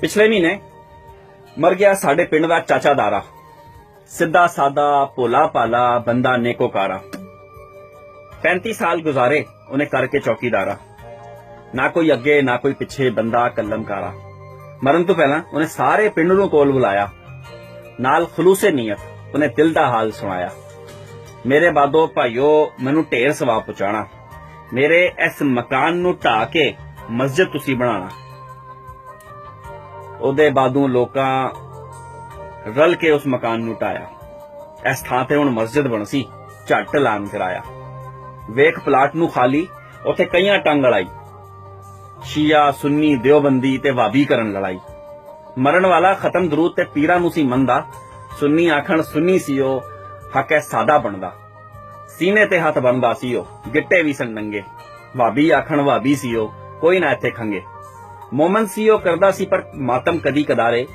पिछले महीने मर गया साडे पिंड दा चाचा दारा, सिद्धा सादा भोला भाला बंदा नेकोकारा। 35 साल गुजारे उन्हें करके चौकीदारा, ना कोई अगे ना कोई पिछे बंदा कलमकारा। मरण तो पहला उन्हें सारे पिंड नूं कोल बुलाया, नाल खलूसे नीयत उन्हें दिल दा हाल सुनाया। मेरे बादो भाईओ मैनू ढेर सवाब पहुंचाना, मेरे इस मकान नूं ढा के मस्जिद तुसी बनाना। ओदे बादों लोकां रल के उस मकान नूं ढाया। इस थां ते हुण मस्जिद बनसी, झट ऐलान कराया। वेख प्लाट नूं खाली, उत्थे कईयां टंग अड़ाई, शिया सुन्नी देवबंदी ते वाबी करन लड़ाई। मरण वाला खत्म दरूद ते पीरां नूं सी मनदा, सुन्नी आखण सुन्नी सी ओ, हक है सादा बनदा। सीने ते हथ बनदा सी ओ, गिट्टे भी सन नंगे। वाबी आखण वाबी सी ओ, कोई ना इत्थे खंगे। मोमन सी ओ करदा सी पर मातम कदी कदारे,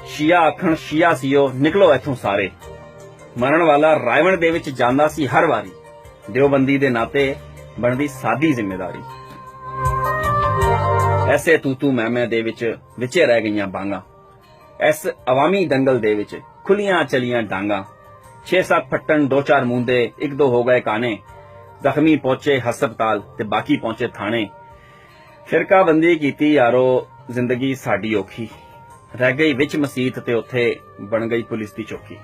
शिया आखण शिया सी ओ, निकलो इथों सारे। मरण वाला रावण दे विच जांदा सी हर वारी, देवबंदी दे नाते बनदी सादी जिम्मेदारी। ऐसे तू मैं दे विच विचे रह गईयां बांगा, इस अवामी दंगल दे विच खुलियां चलियां डांगा। 6-7 फट्टन 2-4 मूंदे, 1-2 हो गए काने। जख्मी पहुंचे हस्पताल ते बाकी पहुंचे थाने। फिरकाबंदी कीती यारो, जिंदगी साडी औखी, रह गई विच मसीत ते उत्थे बन गई पुलिस दी चौकी।